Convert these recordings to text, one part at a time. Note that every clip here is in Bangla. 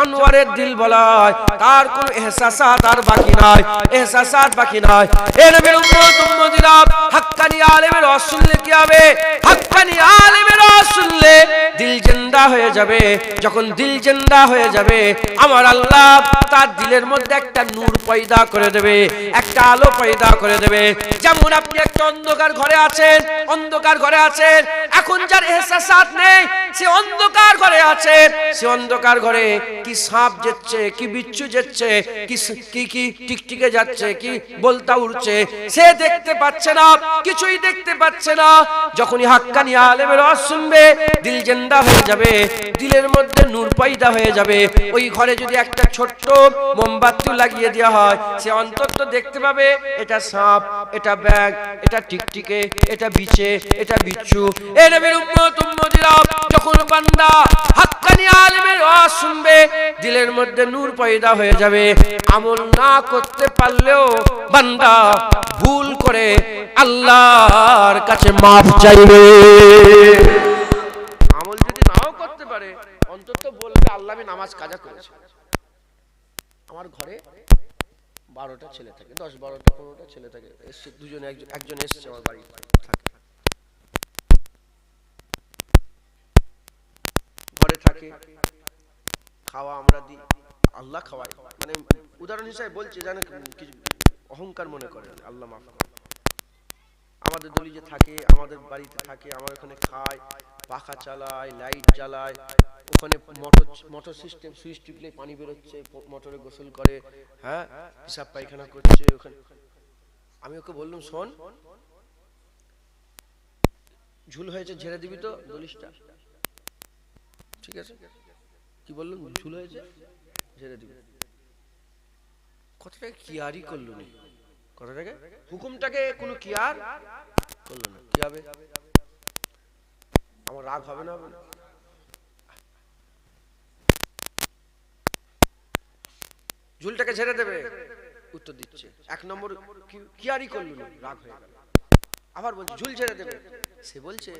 জানোয়ারের দিল বলা হয়, তার কোনো এহসাসাত আর বাকি নাই, এহসাসাত বাকি নাই। এ নবীর উম্মত উম্মতিরা, হাক্কানি আলেমের ওয়াজ শুনলে কি হবে? হাক্কানি আলেমের ওয়াজ শুনলে দিল জিন্দা হয়ে যাবে। যখন দিল জিন্দা হয়ে যাবে, আমার আল্লাহ তার দিলের মধ্যে একটা নূর পয়দা করে দেবে, একটা আলো পয়দা করে দেবে। যেমন আপনি একটা অন্ধকার ঘরে আছেন, অন্ধকার ঘরে আছেন, এখন যার এহসাসাত নেই, সে অন্ধকার ঘরে আছে, সে অন্ধকার ঘরে কি সাপ যাচ্ছে, কি বিচ্ছু যাচ্ছে, কি কি টিকটিকে যাচ্ছে, কি বলতা উড়ছে, সে দেখতে পাচ্ছে না, কিছুই দেখতে পাচ্ছে না। যখনই হাক্কানি আলেমের ওয়াজ শুনবে, দিল জিন্দা হয়ে যাবে, দিলের মধ্যে নূর পয়দা হয়ে যাবে। ওই ঘরে যদি একটা ছোট্ট মোমবাতি লাগিয়ে দেওয়া হয়, সে অন্তত দেখতে পাবে এটা সাপ, এটা ব্যাগ, এটা টিকটিকে, এটা বিছে, এটা বিচ্ছু। এ নবীর উম্মত উম্মতিরা, যখন বান্দা হাক্কানি আলেমের ওয়াজ শুনবে, দিলের মধ্যে নূর পয়দা হয়ে যাবে। আমল না করতে পারলেও বান্দা ভুল করে আল্লাহর কাছে মাফ চাইবে। আমল যদি নাও করতে পারে, অন্তত বলবে আল্লাহ আমি নামাজ কাজা করেছি। আমার ঘরে 12টা ছেলে থাকে, 10, 12টা, 15টা ছেলে থাকে, এসছে দুজনে, একজন এসছে আমার বাড়ি থাকে, ঘরে থাকে, খাওয়া আমরা দিই, আল্লাহ খাওয়াই। মানে উদাহরণ হিসেবে বলছি, জানে কিছু অহংকার মনে করেন, আল্লাহ মাফ করে। আমাদের দলিজে থাকে, আমাদের বাড়িতে থাকে, আমার ওখানে খায়, পাখা চালায়, লাইট জ্বালায়, ওখানে মোটর সিস্টেম, সুইচ টিপলে পানি বেরোচ্ছে, মোটরে গোসল করে, হ্যাঁ, হিসাব পায়খানা করছে ওখানে। আমি ওকে বললাম, শোন, ঝুল হয়েছে ঝেড়ে দিবি তো দলিশটা, ঠিক আছে? কি বললাম, ঝুল হয়েছে ঝেড়ে দিবি। কথাটাকে কিয়ারই করলো না, কথাটাকে, হুকুমটাকে কোনো কিয়ার করলো না। কি হবে? আমার রাগ হবে না? হবে না? ঝুলটাকে ঝেড়ে দেবে, উত্তর দিচ্ছে, 1 নম্বর কিয়ারই করলো না, রাগ হয়ে গেল। আবার বলছে ঝুল ঝেড়ে দেবে, সে বলছে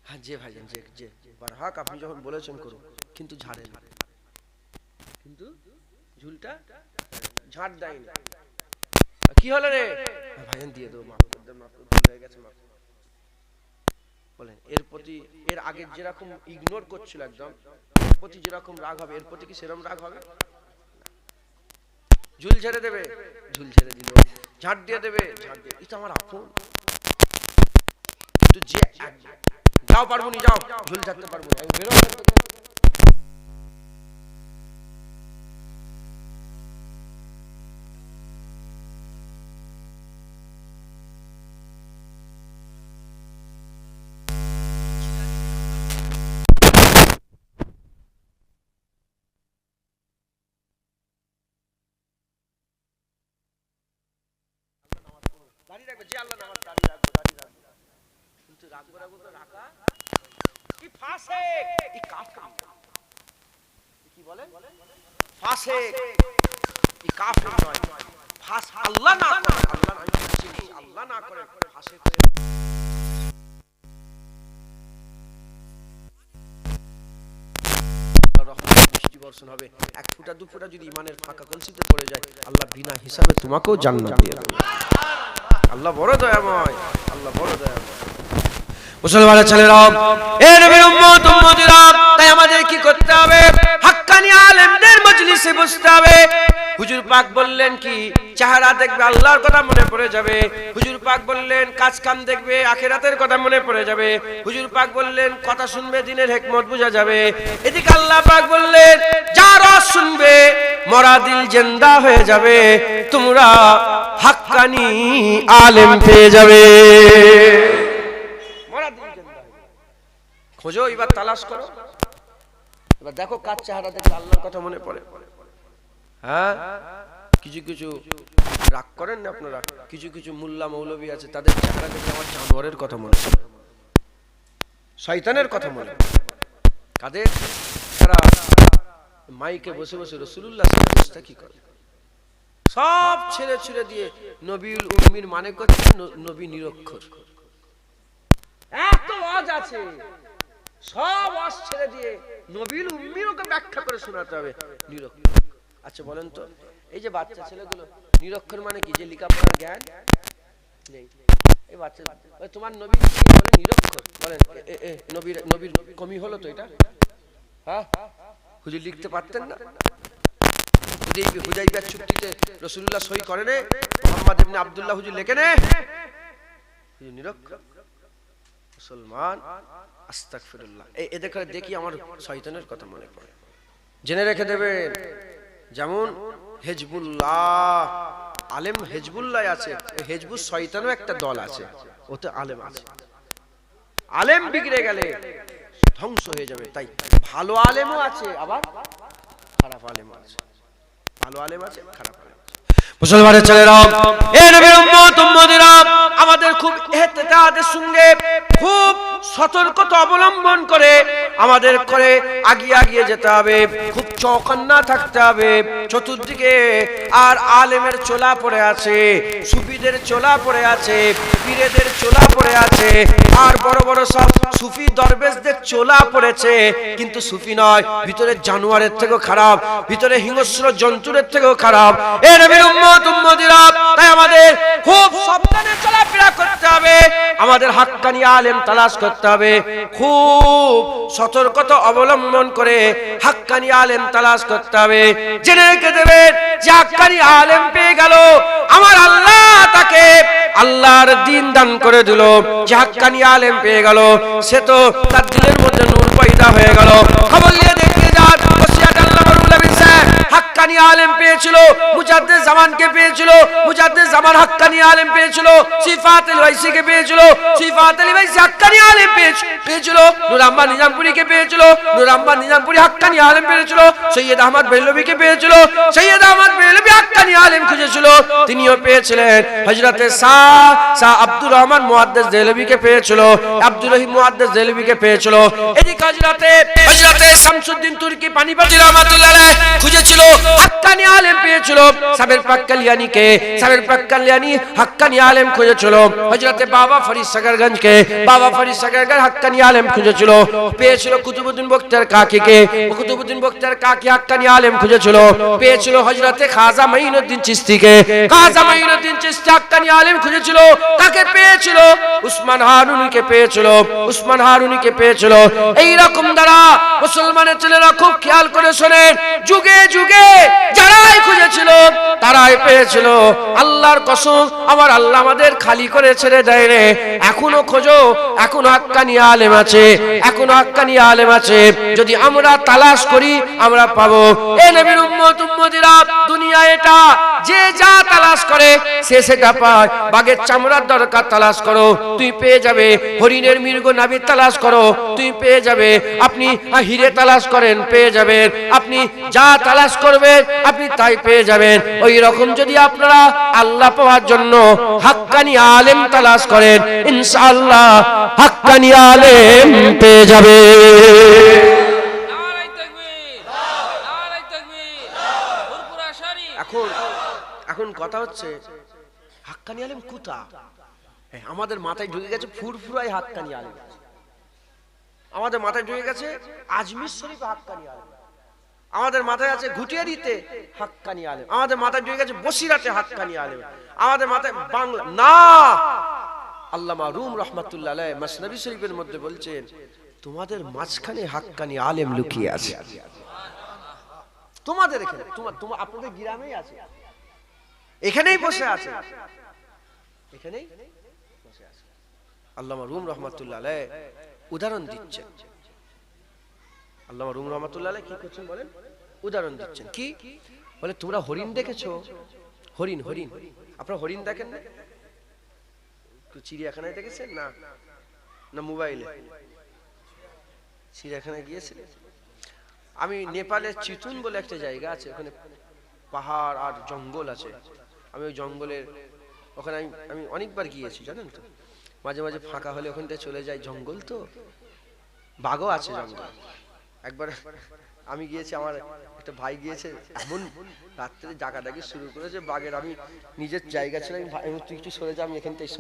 হ্যাঁ যে ভাইজান, যে বারহাক আপনি যখন বলেছেন করুন, কিন্তু ঝাড়েন, কিন্তু ঝুলটা ঝাড় দেয়নি। কি হলো রে? ভাইজান দিয়ে দেবো, মাফ করে দেন, মাফ করে, ভুল হয়ে গেছে, মাফ। বলেন এর প্রতি, এর আগে যেরকম ইগনোর করছিল একদম, এর প্রতি যেরকম রাগ হবে, এর প্রতি কি সেরকম রাগ হবে? ঝুল ঝেড়ে দেবে, ঝুল ঝেড়ে দিল, ঝাড় দিয়ে দেবে, ঝাড় দিয়ে, এটা আমার আপন। তো যে যাও পারবো নি, যাও, ঝুল ঝাড়তে পারবো না, বেরো। দাঁড়িয়ে রাখবে, যে আল্লাহ নামাজ দাঁড়িয়ে রাখবে, দাঁড়িয়ে রাখবে, কিন্তু রাখবো রাখবো তো রাখা কি ফাসেক, কি কাফের, কি বলে ফাসেক, কি কাফের নয়, ফাস আল্লাহ না করে, আল্লাহ আমি চিনি, আল্লাহ না করে ফাসেক হয়ে রহমতের বৃষ্টি বর্ষণ হবে। 1 ফুটা 2 ফুটা যদি ইমানের ফাঁকা কলসিতে পড়ে যায়, আল্লাহ বিনা হিসাবে তোমাকেও জান্নাত দিয়ে দেবে। আল্লাহ বড় দয়াময়, আল্লাহ বড় দয়াময়। মুসলমানের ছেলেরা, এ নবীর উম্মত উম্মতিরা, তাই আমাদের কি করতে হবে? হাক্কানি আলেমদের মজলিসে বসতে হবে। হুজুর পাক বললেন কি, চেহারা দেখবে আল্লাহর কথা মনে পড়ে যাবে। হুজুর পাক বললেন কাজ কাম দেখবে আখিরাতের কথা মনে পড়ে যাবে। হুজুর পাক বললেন কথা শুনবে দ্বীনের হিকমত বোঝা যাবে। এদিকে আল্লাহ পাক বললেন যারা শুনবে মরা দিল জিন্দা হয়ে যাবে, তোমরা হাক্কানি আলেম পেয়ে যাবে। মরা দিল জিন্দা খোঁজো, এবার তালাশ করো, এবার দেখো কার চেহারা দেখে আল্লাহর কথা মনে পড়ে। হ্যাঁ, কিছু কিছু রাগ করেন না আপনারা, কিছু কিছু মোল্লা মৌলবী আছে, তাদের চেহারা দেখে আমার জানোয়ারের কথা মনে পড়ে, শয়তানের কথা মনে পড়ে। কাদের? তারা মাইকে বসে বসে রাসূলুল্লাহ সাল্লাল্লাহু আলাইহি ওয়াসাল্লাম কি করে, সব ছেড়ে ছেড়ে দিয়ে নবীউল উম্মির মানে করছে নবী নিরক্ষর। এত ওয়াজ আছে, সব ওয়াজ ছেড়ে দিয়ে নবীর উম্মিরকে ব্যাখ্যা করে শোনাতে হবে নিরক্ষর। আচ্ছা বলেন তো, এই যে বাচ্চা ছেলেগুলো নিরক্ষর মানে কি? যে লেখাপড়ার জ্ঞান নেই। এই বাচ্চা তোমার নবী কি বলে নিরক্ষর? বলেন নবীর নবীর কমি হলো তো এটা? হ্যাঁ, হুজুর লিখতে পারতেন না? হুদাইবিয়ার চুক্তিতে রাসূলুল্লাহ সই করে নে, মুহাম্মদ ইবনে আব্দুল্লাহ হুজুর লেখে নে, হুজুর নিরক্ষর মুসলমান। আস্তাগফিরুল্লাহ। এদের করে দেখি আমার শয়তানের কথা মনে পড়ে। জেনে রেখে দেবেন, যেমন হিজবুল্লাহ, আলেম হিজবুল্লাহ আছে, হিজবুস শয়তানও একটা দল আছে, ওতে আলেম আছে। আলেম বিগড়ে গেলে ধ্বংস হয়ে যাবে। তাই ভালো আলেমও আছে, আবার খারাপ আলেমও আছে। ভালো আলেম আছে, খারাপ আলেম আছে। মুসলমানের ছেলেরা, এই নবীর উম্মত উম্মতিরা, আমাদের খুব ইহতিয়াতের সঙ্গে খুব সতর্কতা অবলম্বন করে আমাদের করে আগিয়ে যেতে হবে। খুব চৌকান্না থাকতে হবে চতুর্দিকে। আর আলেমের চোলা পড়ে আছে, সুফিদের চোলা পড়ে আছে, পীরেদের চোলা পড়ে আছে, আর বড় বড় সব সুফি দরবেশদের চোলা পড়েছে, কিন্তু সুফি নয়, ভিতরে জানোয়ারের থেকেও খারাপ, ভিতরে হিংস্র জন্তুরের থেকেও খারাপ। এই নবীর উম্মত উম্মতিরা, তাই আমাদের খুব সাবধানে চলাফেরা করতে হবে। আমাদের হাক্কানি আলেম তালাশ করতে হবে, খুব সতর্কতা অবলম্বন করে হাক্কানি আলেম তালাশ করতে হবে। জেনে রেখে দেবেন যে হাক্কানি আলেম পেয়ে গেল, আমার আল্লাহ তাকে আল্লাহর দ্বীন দান করে দিল। যে হাক্কানি আলেম পেয়ে গেল, সে তো তার দিলের মধ্যে নূর পয়দা হয়ে গেল। খবর নিয়ে দেখতে যান, ওসিয়াত আল্লাহ মারুল আমিন সাহেব হাক্কানি আলেম পেয়েছিল, মুজাদ্দিদ জামানকে পেয়েছিল, মুজাদ্দিদ জামান হাক্কানি আলেম পেয়েছিল, সিফাতুল ওয়াইসিকে পেয়েছিল, সিফাতুল ওয়াইসি হাক্কানি আলেম পেয়েছিল, নূর আহমদ নিজামপুরীকে পেয়েছিল, নূর আহমদ নিজামপুরী হাক্কানি আলেম পেয়েছিল, সৈয়দ আহমদ বেহলভীকে পেয়েছিল, সৈয়দ আহমদ বেহলভী হাক্কানি আলেম খুঁজেছিল, তিনিও পেয়েছিলেন। হযরতে শাহ আব্দুর রহমান মুহাদ্দিস দেহলভীকে পেয়েছিল, আব্দুর রহিম মুহাদ্দিস দেহলভীকে পেয়েছিল। এদিকে হযরতে শামসুদ্দিন তুর্কি পানিপতি রাহমাতুল্লাহ আলাইহি খুঁজেছিল, হাক্কানি আলেম পেয়েছিল। সাবের পাক কালিয়ানীকে, সাবের পাক কালিয়ানী হাক্কানি আলেম খুঁজেছিল। হযরতে বাবা ফরিদ সাগরগঞ্জকে, বাবা ফরিদ সাগরগঞ্জ হাক্কানি আলেম খুঁজেছিল, পেয়েছিল। কুতুবউদ্দিন বখতিয়ার কাকিকে, কুতুবউদ্দিন বখতিয়ার কাকি হাক্কানি আলেম খুঁজেছিল, পেয়েছিল। হযরতে খাজা মাইনুদ্দিন চিশতিকে, খাজা মাইনুদ্দিন চিশতি হাক্কানি আলেম খুঁজেছিল, তাকে পেয়েছিল। উসমান হারুনিকে পেয়েছিল, উসমান হারুনিকে পেয়েছিল। এই রকম দ্বারা মুসলমানের ছেলেরা খুব খেয়াল করে শোনেন, যুগে যুগে যারাই খুঁজেছিল তারাই পেয়েছিল। আল্লাহর কসম, আমার আল্লাহ আমাদের খালি করে ছেড়ে দেয় রে। এখনো খোঁজো, এখনো হাক্কানি আলেম আছে, এখনো হাক্কানি আলেম আছে। যদি আমরা তালাশ করি আমরা পাবো। এই নবীর উম্মত উম্মতিরা, দুনিয়া এটা, যে যা তালাশ করে সে সেটা পায়। বাঘের চামড়ার দরকার, তালাশ করো, তুই পেয়ে যাবে। হরিণের মৃগ নাভি তালাশ করো, তুই পেয়ে যাবে। আপনি হিরে তালাশ করেন, পেয়ে যাবেন। আপনি যা তালাশ করবেন আপনি তাই পেয়ে যাবেন। ওই রকম যদি আপনারা আল্লাহ পাওয়ার জন্য হাক্কানি আলেম তালাশ করেন, ইনশাআল্লাহ হাক্কানি আলেম পেয়ে যাবে। এখন কথা হচ্ছে, হাক্কানি আলেম কোথা? আমাদের মাথায় ঢুকে গেছে ফুরফুরাই হাক্কানি আলেম, আমাদের মাথায় ঢুকে গেছে আজমির শরীফে হাক্কানি আলেম, আমাদের মাথায় আছে ঘুটিয়ারিতে হাক্কানি আলেম, আমাদের মাথায় ঢুকে গেছে বসিরাতে হাক্কানি আলেম, আমাদের মাথায় বাংলা না। আল্লামা রুম রাহমাতুল্লাহ আলাইহি মসনবী শরীফের মধ্যে বলছেন, তোমাদের মাঝখানে হাক্কানি আলেম লুকিয়ে আছে। তোমাদের এখানে, তোমার আপনাদের গ্রামেই আছে, এখানেই বসে আছে, এখানেই বসে আছে। আল্লামা রুম রাহমাতুল্লাহ আলাইহি উদাহরণ দিচ্ছেন। আল্লামা রুম রাহমাতুল্লাহ আলাইহি কি করছেন বলেন? উদাহরণ দিচ্ছেন। কি বলে? তোমরা হরিণ দেখেছো? হরিণ, হরিণ, আপনারা হরিণ দেখেন না? চিড়িয়াখানায় দেখেছেন? না না মোবাইলে? চিড়িয়াখানায় গিয়েছেন? আমি নেপালের চিতুন বলে একটা জায়গা আছে, ওখানে পাহাড় আর জঙ্গল আছে। আমি ওই জঙ্গলের ওখানে আমি অনেকবার গিয়েছি, জানেন তো। মাঝে মাঝে ফাঁকা হলে ওখানটায় চলে যাই, জঙ্গল তো, বাঘও আছে জঙ্গল। একবার আমি গিয়েছি, আমার একটা ভাই গিয়েছে, এমন রাত্রে ডাকাডাকি শুরু করেছে বাঘের। আমি নিজের জায়গা ছিল, আমি তুই একটু সরে যা, আমি এখানটাই